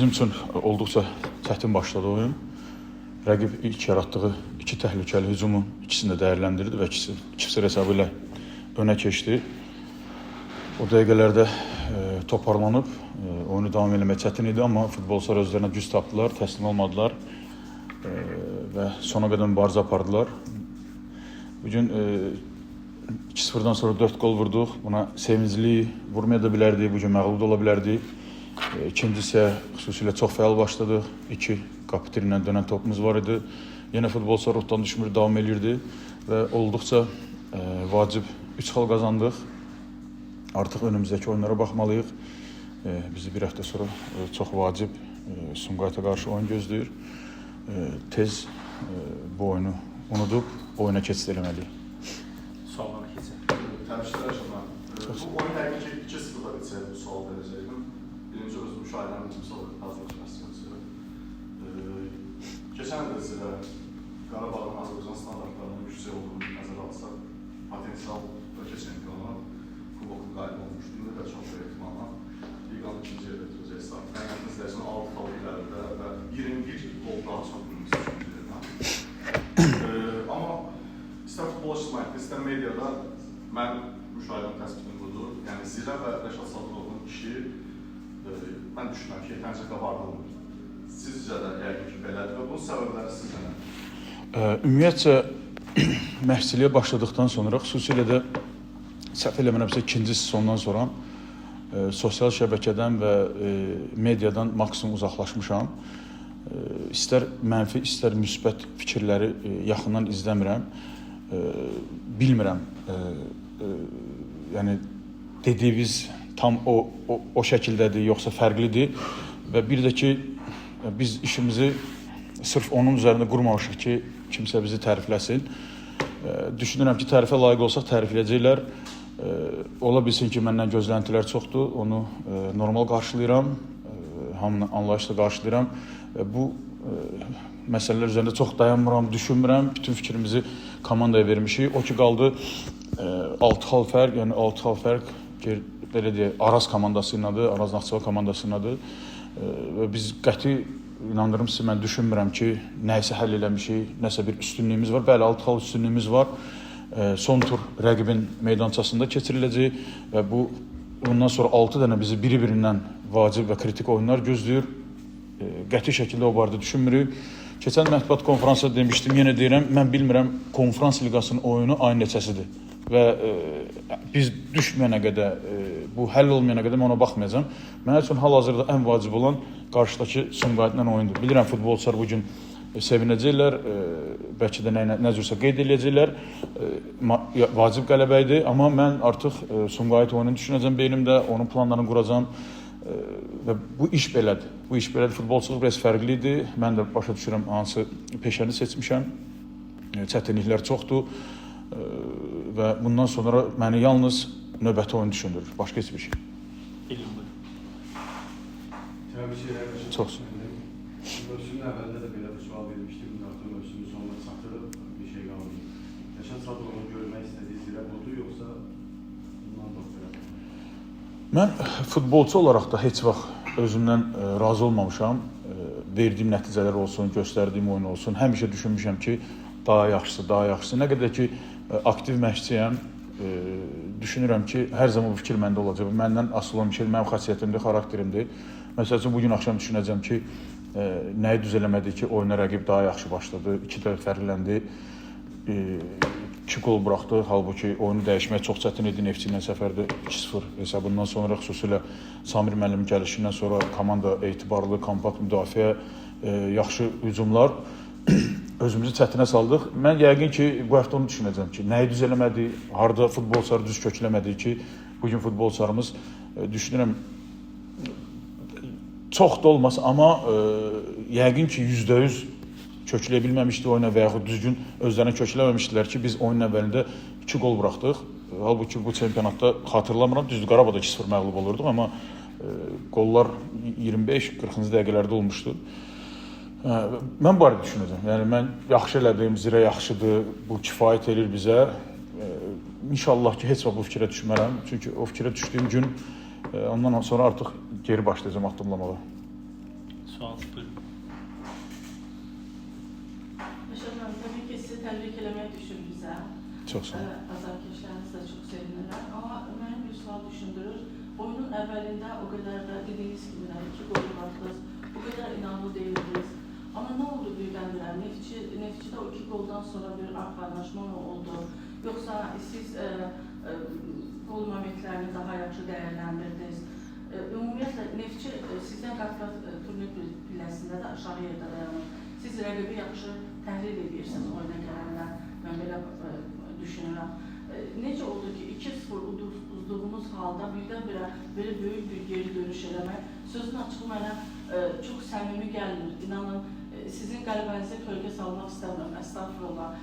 Bizim üçün olduqca çətin başladı oyun. Rəqib ilk yaratdığı iki təhlükəli hücumun ikisini də dəyərləndirdi və 2-0 hesabı ilə önə keçdi. O dəqiqələrdə toparlanıb oyunu davam etmək çətin idi, amma futbolçular özlərinə güc tapdılar, təslim olmadılar və sona qədər mübarizə apardılar. Bugün 2-0-dan sonra 4 gol vurduq. Buna sevincli, vurmaya da bilərdik, bugün məğlub da ola bilərdik. İkinci isə xüsusilə çox fəal başladıq. 2 qapı ilə dönən topumuz var idi. Yenə futbolçular ruhdan düşmür, davam edirdi və olduqca vacib 3 xal qazandıq. Artıq önümüzdəki oyunlara baxmalıyıq. Bizi bir həftə sonra çox vacib Sumqayıta qarşı oyun gözləyir. Tez bu oyunu unudub oyuna keçid eləməliyik. Suallara keçək. Təmsilçilər aşağıdan. Bu oyun həqiqi ki 2-0-da bitsəydi bu sual verəcəkdim. Birinci öz müşahidənin ikinci hazırlaşmaq istəyirəm. Keçən ildə sizə Qarabağın Azərbaycan standartlarının yüksək olduğunu nəzərə alsaq, potensial ölkə çempionu kubokun qalib olmuşdu. İndi də çox böyük ehtimalla liqanın ikinci yerdə bitirəcək. Məqam izləyicinin 6 xal ilərində və 21 gol daha çox bilmişsiniz. Amma istər futbol açısından, istər mediada mən müşahidənin təsbiqini budur. Yəni Zirə və Rəşad Sadıqovun işi mən düşünürəm ki, yetəncə qabardılmır. Sizcə də yəqin ki, belədir və bunun səbəbləri sizcə nədir? Ümumiyyətcə, məşqçiliyə başladıqdan sonra, xüsusilə də səhv eləmirəmsə ikinci sezondan sonra sosial şəbəkədən və mediadan maksimum uzaqlaşmışam. İstər mənfi, istər müsbət fikirləri yaxından izləmirəm. Bilmirəm, yəni dediyiniz tam o şəkildədir, yoxsa fərqlidir və bir də ki, biz işimizi sırf onun üzərində qurmamışıq ki, kimsə bizi tərifləsin. Düşünürəm ki, tərifə layiq olsaq tərifləyəcəklər. Ola bilsin ki, məndən gözləntilər çoxdur, onu normal qarşılayıram, hamını anlayışla qarşılayıram. Bu məsələlər üzərində çox dayanmıram, düşünmürəm. Bütün fikrimizi komandaya vermişik. O ki, qaldı 6 xal fərq, yəni 6 xal fərq belə deyək, Araz komandası ilədir, Araz Naxçıvan komandası ilədir. Və biz qəti inandırım sizə, mən düşünmürəm ki, nəyisə həll eləmişik, nəsə bir üstünlüyümüz var. Bəli, 6 xal üstünlüyümüz var. Son tur rəqibin meydançasında keçiriləcək və bundan sonra 6 dənə bizi biri-birindən vacib və kritik oyunlar gözləyir. Qəti şəkildə o barədə düşünmürük. Keçən mətbuat konferansında demişdim, yenə deyirəm, mən bilmirəm konferans liqasının oyunu ayın neçəsidir. Və biz düşməyənə qədər, bu həll olmayana qədər mən ona baxmayacam. Mənə üçün hal-hazırda ən vacib olan qarşıdakı Sumqayıtla oyundur. Bilirəm, futbolçular bugün sevinəcəklər, bəlkə də nə cürsə qeyd edəcəklər. Vacib qələbə idi, amma mən artıq Sumqayıt oyununu düşünəcəm beynimdə, onun planlarını quracam. Və bu iş belədir. Bu iş belədir. Futbolçuluq biraz fərqlidir. Mən də başa düşürəm hansı peşəni seçmişəm. Çətinliklər çoxdur. Və bundan sonra məni yalnız növbəti oyun düşündürür. Başqa heç bir şey. İlhamdır. Çox sağ olun. Mövsümün əvvəlində də belə bir sual vermişdim. Artıq mövsümün sonuna çatdırıb bir şey qalmayıb. Rəşad Sadıqovun görmək istədiyi Zirə budur, yoxsa bundan da belə? Mən futbolçu olaraq da heç vaxt özümdən razı olmamışam. Verdiyim nəticələr olsun, göstərdiyim oyun olsun. Həmişə düşünmüşəm ki, daha yaxşısı, daha yaxşısı. Nə qədər ki, aktiv məşqçiyəm, düşünürəm ki, hər zaman bu fikir məndə olacaq. Məndən asılı olan bir şey, mənim xasiyyətimdir, xarakterimdir. Məsəl üçün, bugün axşam düşünəcəm ki, nəyi düz eləmədi ki, oyuna rəqib daha yaxşı başladı, 2 dəfə fərqləndi, 2 gol buraxdı. Halbuki oyunu dəyişmək çox çətin idi. Neftçi ilə səfərdə 2-0 hesabından sonra, xüsusilə Samir müəllimin gəlişindən sonra komanda etibarlı, kompakt müdafiə, yaxşı hücumlar özümüzü çətinə saldıq. Mən yəqin ki, bu həftə onu düşünəcəm ki, nəyi düz eləmədi, harada futbolçuları düz kökləmədi ki, bugün futbolçularımız düşünürəm çox da olmaz, amma yəqin ki, %100 kökləyə bilməmişdi oyuna və yaxud düzgün özlərini kökləməmişdilər ki, biz oyunun əvvəlində 2 gol buraxdıq. Halbuki bu çempionatda xatırlamıram, düzdür, Qarabağda 2-0 məğlub olurduq, amma qollar 25-40-cı dəqiqələrdə olmuşdu. Mən bu arada düşünəcəm. Yəni, mən yaxşı elədim, Zirə yaxşıdır, bu kifayət edir bizə. İnşallah ki, heç vaxt bu fikrə düşmərəm. Çünki o fikrə düşdüyüm gün ondan sonra artıq geri başlayacağım addımlamağa. Sual buyurun. Rəşad müəllim, təbii ki, sizi təbrik eləmək düşür bizə. Çox sağ olun. Azarkeşləriniz də çox sevinirlər. Amma mənim bir sual düşündürür. Oyunun əvvəlində o qədər də dediyiniz kimi 2 qol atdınız, bu qədər inanlı deyildiniz. Amma nə oldu birdən-birə? Neftçidə o 2 qoldan sonra bir arxalaşma mı oldu? Yoxsa siz qol momentlərini daha yaxşı dəyərləndirdiniz? Ümumiyyətlə, Neftçi sizdən qat-qat turnir pilləsində də aşağı yerdə dayanır. Siz rəqibi yaxşı təhlil edirsiniz oyuna gələndə, mən belə düşünürəm. Necə oldu ki, 2-0 udduğunuz halda birdən-birə belə böyük bir geri dönüş eləmək, sözün açığı mənə çox səmimi gəlmir. İnanın, sizin qəlbənizə kölgə salmaq istəmirəm, əstağfurullah.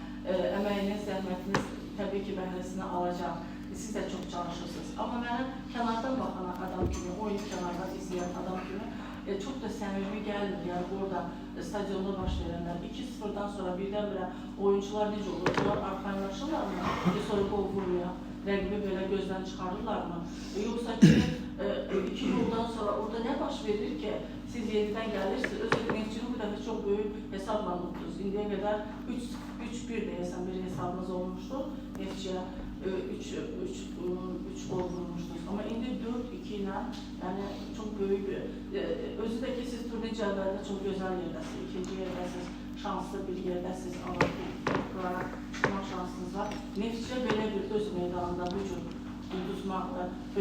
Əməyiniz, zəhmətiniz təbii ki, bəhrəsini alacaq. Siz də çox çalışırsınız. Amma mənə kənardan baxan adam kimi, oyun kənardan izləyən adam kimi çox da səmimi gəlmir. Yəni, orada stadionda baş verənlər 2-0-dan sonra birdən-birə oyuncular necə olur? Onlar arxayınlaşırlarmı? Sonra qol vurmuyor. Rəqibi belə gözdən çıxarırlarmı? Yoxsa ki, 2 goldan sonra orada nə baş verir ki, siz yenidən gəlirsiniz? Özür Neftçini bu dəfə çox böyük hesabla tutdunuz. İndiyə qədər 3-1 deyəsən bir hesabınız olmuşdu Neftçiyə. 3 gol vurmuşdunuz. Amma indi 4-2 ilə, yəni çox böyük bir... Özü də ki, siz turnir cədvəlində çox gözəl yerdəsiniz, ikinci yerdəsiniz, şanslı bir yerdəsiniz, Avropalara çıxmaq şansınız var. Neftçiyə belə bir öz meydanında bu cür uduzmaq,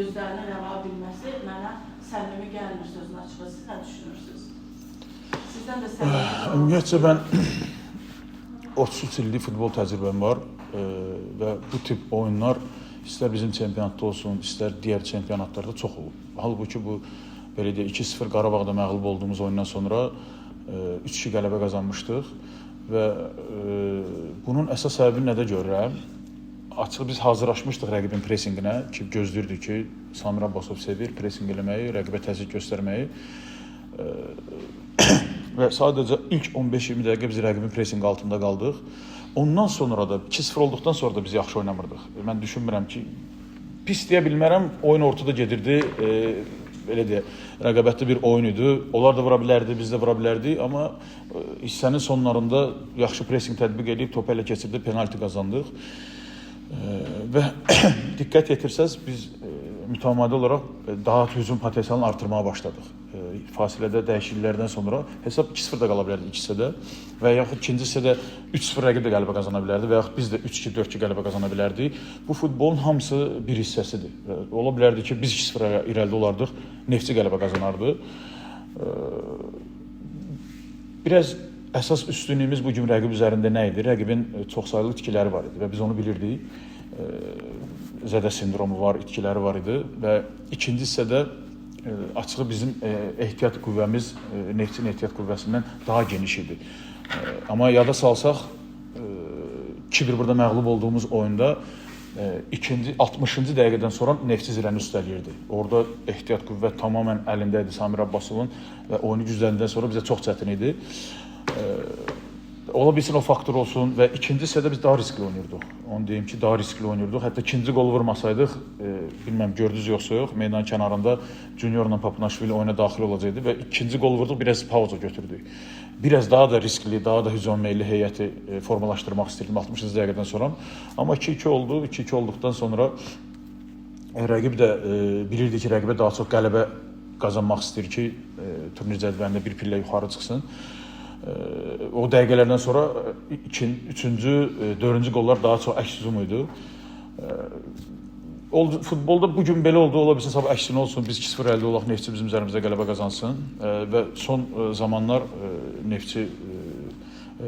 özlərini rəva bilməsi mənə səmimi gəlmir sözün açığı. Siz nə düşünürsünüz? Sizdən də səmimi... Ümumiyyətcə, mən 33 illik futbol təcrübəm var və bu tip oyunlar istər bizim çempionatda olsun, istər digər çempionatlarda çox olub. Halbuki bu, belə deyək, 2-0 Qarabağda məğlub olduğumuz oyundan sonra 3-2 qələbə qazanmışdıq və bunun əsas səbəbini nədə görürəm? Açıq biz hazırlaşmışdıq rəqibin presinqinə ki, gözləyirdik ki, Samir Abbasov sevir presinq eləməyi, rəqibə təzyiq göstərməyi və sadəcə ilk 15-20 dəqiqə biz rəqibin presinqi altında qaldıq. Ondan sonra da 2-0 olduqdan sonra da biz yaxşı oynamırdıq. Mən düşünmürəm ki, pis deyə bilmərəm, oyun ortada gedirdi, belə deyək, rəqabətli bir oyun idi. Onlar da vura bilərdi, biz də vura bilərdik, amma hissənin sonlarında yaxşı presinq tətbiq edib, topu ələ keçirdi, penalti qazandıq. Və diqqət yetirsəz, biz mütəmadi olaraq daha hücum potensialını artırmağa başladıq. Fasilədə dəyişikliklərdən sonra hesab 2-0 da qala bilərdi ilk hissədə və yaxud ikinci hissədə 3-0 rəqib də qələbə qazana bilərdi və yaxud biz də 3-2, 4-2 qələbə qazana bilərdik. Bu futbolun hamısı bir hissəsidir. Ola bilərdi ki, biz 2-0 irəlidə olardıq, Neftçi qələbə qazanardı. Biraz əsas üstünlüyümüz bu gün rəqib üzərində nə idi? Rəqibin çoxsaylı itkiləri var idi və biz onu bilirdik. Zədə sindromu var, itkiləri var idi və ikinci hissədə açığı bizim ehtiyat qüvvəmiz Neftçinin ehtiyat qüvvəsindən daha geniş idi. Amma yada salsaq 2-1 burada məğlub olduğumuz oyunda ikinci 60-cı dəqiqədən sonra Neftçi zirəni üstələyirdi. Orada ehtiyat qüvvət tamamilə əlində idi Samir Abbasovun və oyunu gücləndən sonra bizə çox çətin idi. Ola bilsin o faktor olsun və ikinci hissədə biz daha riskli oynayırdıq. Onu deyim ki, daha riskli oynayırdıq. Hətta ikinci qolu vurmasaydıq, bilməm gördünüz yoxsa yox, meydan kənarında Juniorla Papunaşvili oyuna daxil olacaqdı və ikinci qolu vurduq, biraz pauza götürdük. Biraz daha da riskli, daha da hücum meyilli heyəti formalaşdırmaq istirdim 60-cı dəqiqədən sonra. Amma 2-2 oldu. 2-2 olduqdan sonra rəqib də bilirdi ki, rəqibə daha çox qələbə qazanmaq istəyir ki, turnir cədvəlində bir pillə yuxarı çıxsın. O dəqiqələrdən sonra 3-cü, 4-cü qollar daha çox əks hücum idi. Futbolda bugün belə oldu, ola bilsin sabah əksinə olsun, biz 2-0 əldə olaq, Neftçi bizim üzərimizdə qələbə qazansın və son zamanlar Neftçi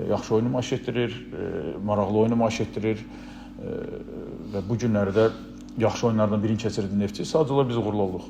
yaxşı oyunu nümayiş etdirir, maraqlı oyunu nümayiş etdirir və bu günlərdə yaxşı oyunlardan birini keçirdi Neftçi. Sadəcə olaraq biz uğurlu olduq.